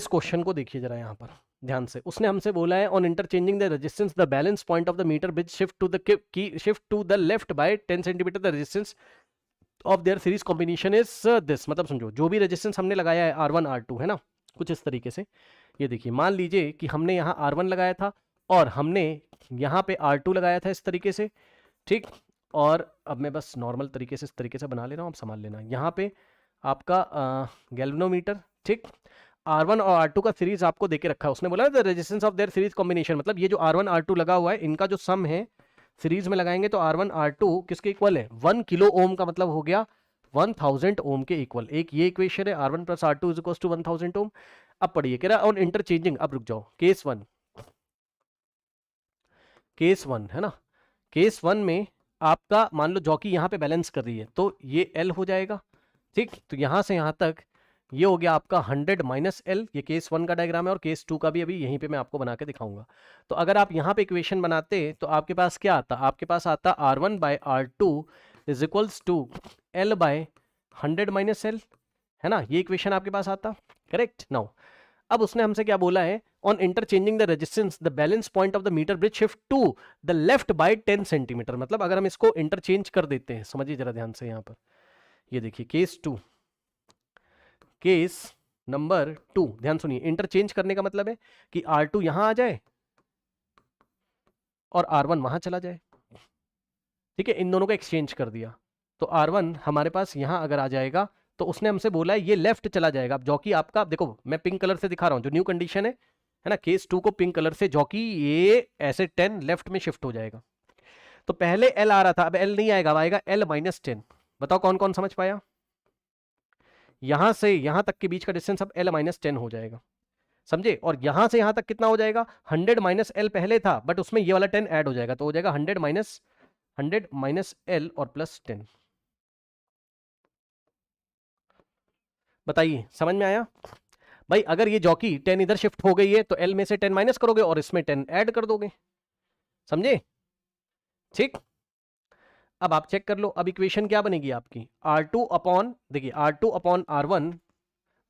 इस क्वेश्चन को देखिए जरा यहाँ पर ध्यान से। उसने हमसे बोला है on interchanging the resistance the balance point of the meter bridge shift to the left by 10 centimetre the resistance of their series combination is this. मतलब समझो जो भी रेजिस्टेंस हमने लगाया है R1 R2 है ना, कुछ इस तरीके से। ये देखिए मान लीजिए कि हमने यहाँ R1 लगाया था और हमने यहाँ पे R2 लगाया था इस तरीके से, ठीक। और अब मैं बस नॉर्मल तरीके से इस तरीके से बना ले रहा हूँ, आप संभाल लेना। यहाँ पे आपका गैल्वेनोमीटर, ठीक। R1 और R2 का सीरीज आपको देके रखा है, उसने बोला the resistance of their series combination, मतलब ये जो R1 R2 लगा हुआ है इनका जो सम है सीरीज में लगाएंगे तो R1 R2 किसके इक्वल है 1 किलो ओम का मतलब हो गया 1000 ओम के इक्वल। एक ये इक्वेशन है R1 plus R2 is equal to 1000 ohm. अब पढ़िए कह रहा ऑन इंटरचेंजिंग, अब रुक जाओ, केस वन है ना, केस वन में आपका मान लो जॉकी यहाँ पे बैलेंस कर रही है तो ये L हो जाएगा, ठीक। तो यहां से यहां तक ये हो गया आपका 100 माइनस एल। ये केस वन का डायग्राम है और केस टू का भी अभी यहीं पे मैं आपको बना के दिखाऊंगा। तो अगर आप यहाँ पे इक्वेशन बनाते तो आपके पास क्या आता, आपके पास आता R1 by R2 is equals to L by 100 minus L, है ना। ये इक्वेशन आपके पास आता, करेक्ट। नाउ अब उसने हमसे क्या बोला है on interchanging the resistance the balance point of the meter bridge shift to the left by 10 centimetre. मतलब अगर हम इसको इंटरचेंज कर देते हैं, समझिए जरा ध्यान से यहाँ पर, ये देखिए केस नंबर 2, ध्यान सुनिए। इंटरचेंज करने का मतलब है कि R2 यहां आ जाए और R1 वहां चला जाए, ठीक है। इन दोनों को एक्सचेंज कर दिया तो R1 हमारे पास यहां अगर आ जाएगा तो उसने हमसे बोला है ये लेफ्ट चला जाएगा। अब जॉकी आपका देखो मैं पिंक कलर से दिखा रहा हूं, जो न्यू कंडीशन है ना, केस 2 को पिंक कलर से, जॉकी ये ऐसे 10 लेफ्ट में शिफ्ट हो जाएगा। तो पहले L आ रहा था, अब L नहीं आएगा, अब आएगा L माइनस 10। बताओ कौन कौन समझ पाया। यहां से यहां तक के बीच का डिस्टेंस अब L माइनस 10 हो जाएगा, समझे। और यहां से यहां तक कितना हो जाएगा 100 माइनस एल पहले था बट उसमें ये वाला 10 ऐड हो जाएगा तो हो जाएगा 100 माइनस एल और प्लस 10। बताइए समझ में आया भाई। अगर ये जॉकी 10 इधर शिफ्ट हो गई है तो एल में से 10 माइनस करोगे और इसमें 10 ऐड कर दोगे, समझे, ठीक। अब आप चेक कर लो, अब इक्वेशन क्या बनेगी आपकी R2 अपॉन, देखिए R2 upon R1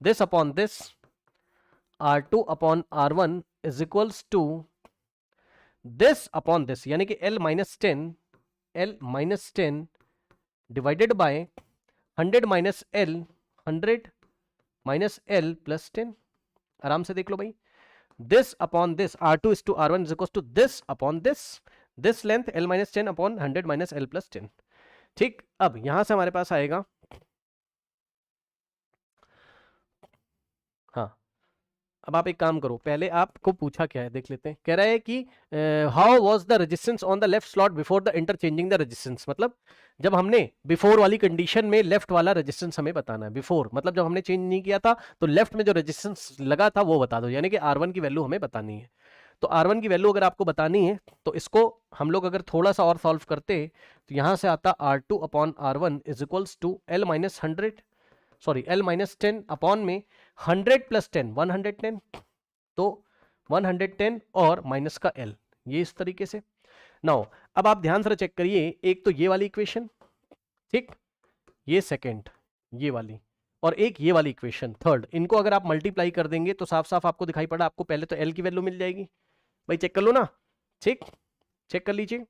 this upon this, R2 upon R1 is equals to this upon this, यानी कि L minus 10 divided by 100 minus L, 100 minus L plus 10। आराम से देख लो भाई, this upon this R2 is to R1 is equal to this upon this length L minus 10 upon 100 minus L plus 10, ठीक। अब यहां से हमारे पास आएगा, हाँ। अब आप एक काम करो, पहले आपको पूछा क्या है देख लेते हैं। कह रहा है कि how was the resistance on the left slot before the interchanging the resistance. मतलब जब हमने बिफोर वाली कंडीशन में लेफ्ट वाला रेजिस्टेंस हमें बताना है। बिफोर मतलब जब हमने चेंज नहीं किया था तो लेफ्ट में जो रेजिस्टेंस लगा था वो बता दो, यानी कि R1 की वैल्यू हमें बतानी है। तो R1 की वैल्यू अगर आपको बतानी है तो इसको हम लोग अगर थोड़ा सा और सॉल्व करते तो यहां से आता R2 upon R1 is equals to L minus 100, sorry L minus 10 upon में 100 प्लस 10 110, तो 110 और माइनस का L, ये इस तरीके से। नाउ अब आप ध्यान से चेक करिए, एक तो ये वाली इक्वेशन, ठीक, ये सेकंड ये वाली, और एक ये वाली इक्वेशन थर्ड, इनको अगर आप मल्टीप्लाई कर देंगे तो साफ साफ आपको दिखाई पड़ा, आपको पहले तो L की वैल्यू मिल जाएगी भाई, चेक कर लो ना, ठीक, चेक कर लीजिए,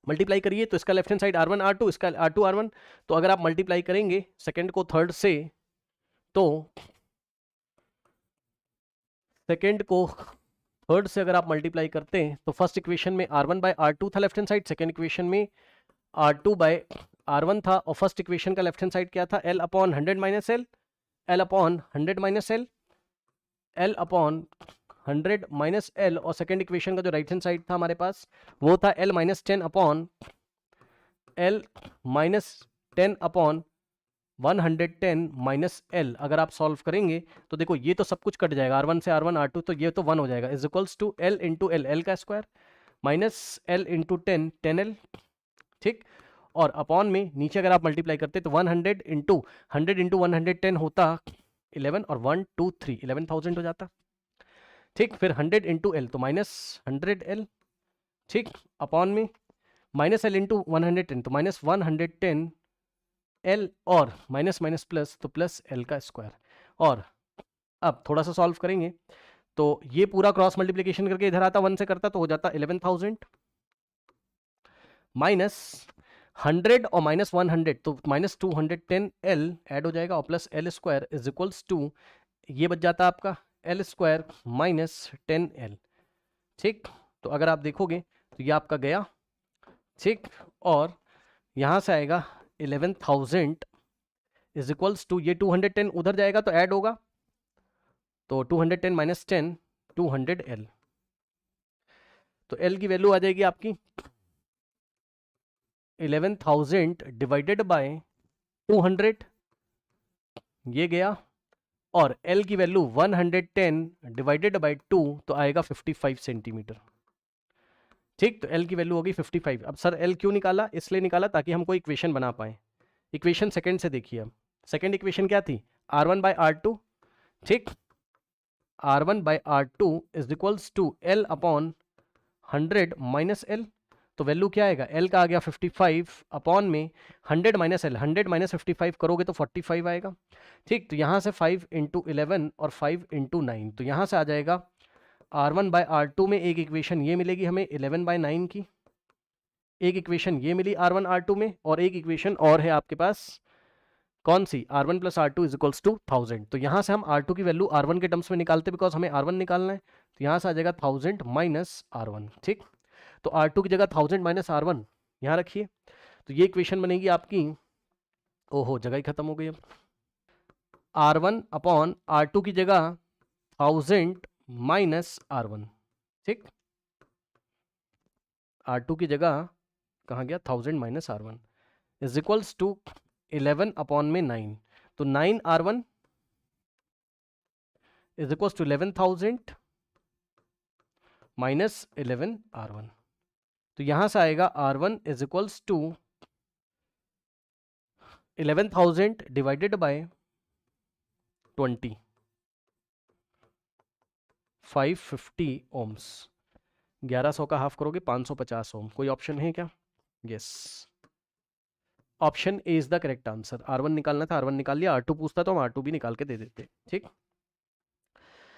मल्टीप्लाई करिए तो इसका left hand side R1 R2, इसका R2 R1, तो अगर आप मल्टीप्लाई करेंगे सेकंड को थर्ड से तो सेकेंड को थर्ड से अगर आप मल्टीप्लाई करते हैं तो फर्स्ट इक्वेशन में R1 बाय R2 था left hand side, second equation में R2 बाय R1 था, और फर्स्ट इक्वेशन का लेफ्ट हैंड साइड क्या था L upon 100 minus L, L upon 100 minus L, L upon 100 minus L, और सेकेंड इक्वेशन का जो राइट हैंड साइड था हमारे पास वो था L minus 10 upon L minus 10 upon 110 minus L. अगर आप सॉल्व करेंगे तो देखो ये तो सब कुछ कट जाएगा, R1 से R1 R2, तो ये तो 1 हो जाएगा, is equals to L into L, L का square minus L into 10 10L, ठीक। और अपॉन में नीचे अगर आप मल्टीप्लाई करते तो 100 इंटू 110 होता 11, और 1 2 3 11,000 हो जाता, ठीक। फिर 100 इंटू एल तो माइनस 100L, ठीक, अपॉन में माइनस एल इंटू 110 तो माइनस 110 एल, और माइनस माइनस प्लस तो प्लस एल का स्क्वायर, और अब थोड़ा सा सॉल्व करेंगे तो ये पूरा क्रॉस मल्टीप्लीकेशन करके इधर आता 1 से करता तो हो जाता 11,000 माइनस 100 और माइनस 100 तो माइनस 210 L ऐड हो जाएगा और plus L square is equals to ये बच जाता आपका L स्क्वायर माइनस 10L। ठीक, तो अगर आप देखोगे तो ये आपका गया। ठीक, और यहाँ से आएगा 11,000 इज इक्वल्स टू ये 210 उधर जाएगा तो ऐड होगा तो 210 माइनस 10 200L। तो L की वैल्यू आ जाएगी आपकी 11,000 डिवाइडेड बाय 200 ये गया और L की वैल्यू 110 डिवाइडेड बाय 2 तो आएगा 55 सेंटीमीटर। ठीक, तो L की वैल्यू होगी 55। अब सर L क्यों निकाला? इसलिए निकाला ताकि हम कोई इक्वेशन बना पाए। इक्वेशन सेकंड से देखिए, अब सेकंड इक्वेशन क्या थी? R1 by R2। ठीक, R1 by R2 is equals to L upon 100 minus L। तो वैल्यू क्या आएगा? L का आ गया 55 अपॉन में 100 माइनस L, 100 माइनस 55 करोगे तो 45 आएगा। ठीक, तो यहाँ से 5 इंटू 11 और 5 इंटू 9 तो यहाँ से आ जाएगा R1 बाय R2 में एक इक्वेशन ये मिलेगी हमें 11 बाय 9 की, एक इक्वेशन ये मिली R1 R2 में और एक इक्वेशन और है आपके पास कौन सी? R1 plus R2 is equals to 1000। तो यहाँ से हम R2 की वैल्यू R1 के टर्म्स में निकालते बिकॉज हमें R1 निकालना है। तो यहाँ से आ जाएगा 1000 माइनस R1। ठीक, तो R2 की जगह 1000 माइनस R1 यहाँ रखिए तो ये इक्वेशन बनेगी आपकी, ओहो जगह ही खत्म हो गई। अब R1 अपॉन R2 की जगह 1000 माइनस R1। ठीक, R2 की जगह कहाँ गया? 1000 minus R1 is equals to 11 upon में 9 तो 9 R1 is equals to 11,000 minus 11 R1। तो यहां से आएगा R1 is equals to 11,000 divided by 20 550 ohms. 1100 का हाफ करोगे 550 ओम। कोई ऑप्शन है क्या? Yes, option A is the correct answer. R1 निकालना था, R1 निकाल लिया, R2 पूछता तो हम R2 भी निकाल के दे देते। ठीक।